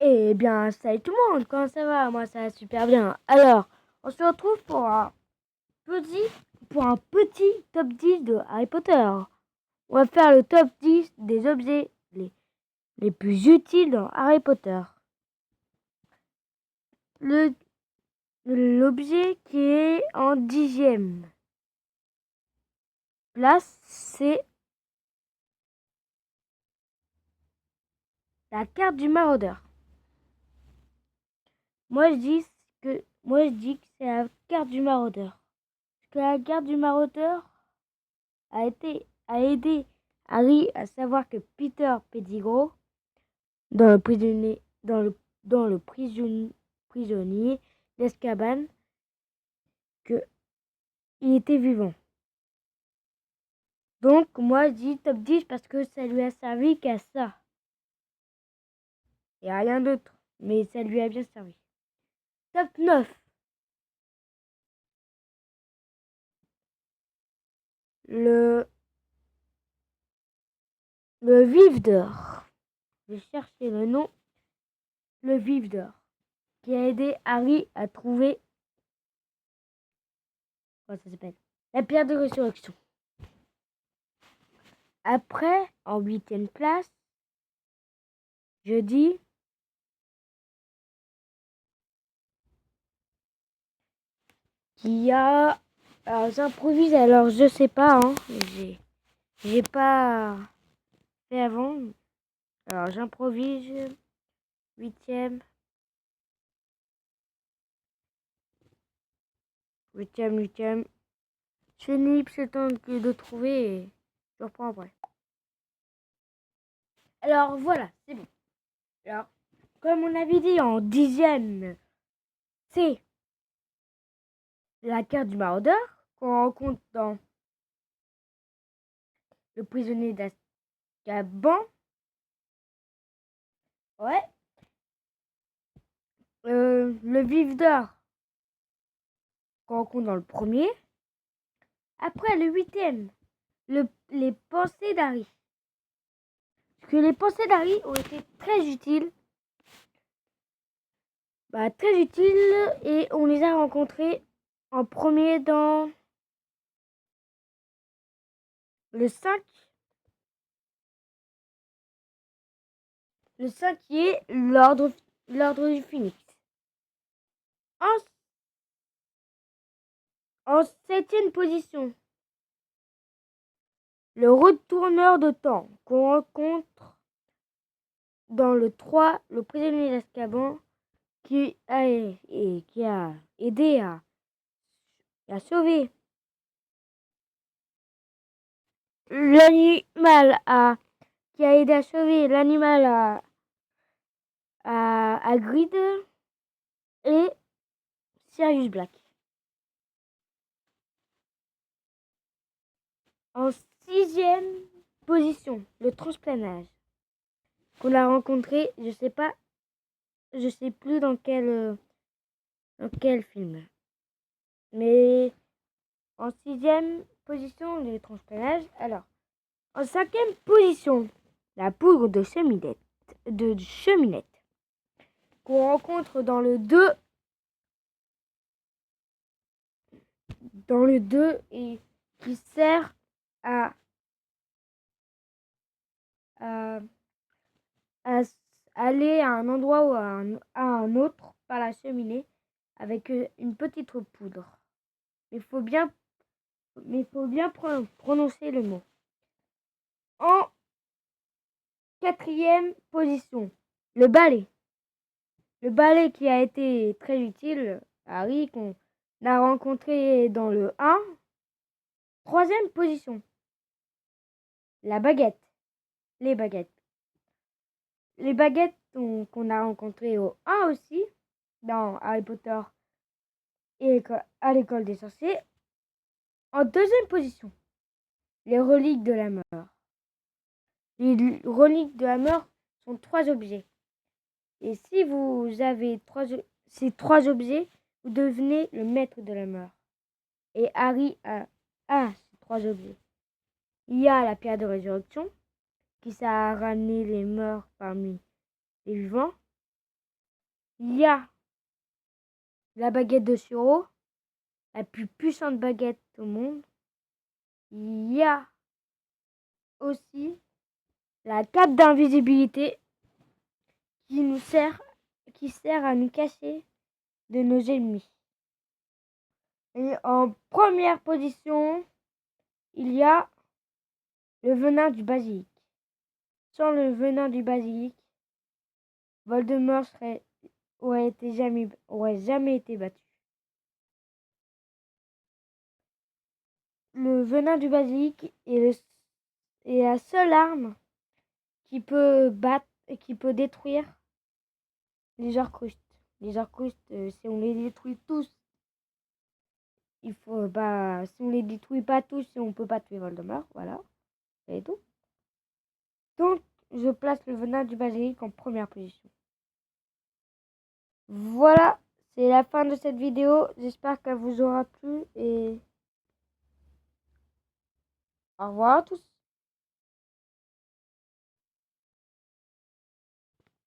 Eh bien, salut tout le monde, comment ça va? Moi, ça va super bien. Alors, on se retrouve petit, pour un petit top 10 de Harry Potter. On va faire le top 10 des objets les plus utiles dans Harry Potter. L'objet qui est en 10e place, c'est la carte du maraudeur. Moi, je dis que c'est la carte du maraudeur. Parce que la carte du maraudeur a aidé Harry à savoir que Peter Pettigrew, dans le prisonnier, prisonnier d'Azkaban, que il était vivant. Donc moi je dis top 10 parce que ça lui a servi qu'à ça. Et à rien d'autre. Mais ça lui a bien servi. Top 9. Le, le vif d'or. Je vais chercher le nom. Le vif d'or. Qui a aidé Harry à trouver. Comment ça s'appelle? La pierre de résurrection. Après, en 8e place, je dis qu'il y a. Alors j'improvise, alors je sais pas, hein. J'ai pas fait avant. Alors j'improvise. 8e. 8e. Je fais une ellipse le temps de trouver et je reprends après. Alors voilà, c'est bon. Alors, comme on avait dit en 10e, c'est la carte du maraudeur qu'on rencontre dans le prisonnier d'Azkaban. Ouais. Le vif d'or qu'on rencontre dans le premier. Après, le 8e, les pensées d'Harry. Parce que les pensées d'Harry ont été très utiles. Très utiles et on les a rencontrées en premier dans le 5. Le 5 qui est l'ordre du Phénix. En 7e position, le retourneur de temps qu'on rencontre dans le 3, le prisonnier d'Azkaban, qui a aidé à sauver l'animal, qui a aidé à sauver l'animal à Hagrid et Sirius Black. En 6e position, le transplanage qu'on a rencontré, je sais plus dans quel film. Mais en 6e position, le transplanage. Alors, en 5e position, la poudre de cheminette qu'on rencontre dans le 2. Dans le 2 et qui sert à, à, à aller à un endroit ou à un autre par la cheminée avec une petite poudre. Mais il faut bien prononcer le mot. En 4e position, le balai. Le balai qui a été très utile à Harry, qu'on a rencontré dans le 1. 3e position, la baguette. Les baguettes. Les baguettes qu'on a rencontrées au 1 aussi, dans Harry Potter et à l'école des sorciers. En 2e position, les reliques de la mort. Les reliques de la mort sont 3 objets. Et si vous avez ces 3 objets, vous devenez le maître de la mort. Et Harry a ces 3 objets. Il y a la pierre de résurrection, qui sert à ramener les morts parmi les vivants. Il y a la baguette de Suro, la plus puissante baguette au monde. Il y a aussi la cape d'invisibilité qui sert à nous cacher de nos ennemis. Et en première position, il y a le venin du basilic. Sans le venin du basilic, Voldemort aurait jamais été battu. Le venin du basilic est la seule arme qui peut détruire les Horcruxes. Les Horcruxes, si on les détruit tous, si on les détruit pas tous, on peut pas tuer Voldemort, voilà, c'est tout. Donc, je place le venin du basilic en première position. Voilà, c'est la fin de cette vidéo. J'espère qu'elle vous aura plu et au revoir à tous.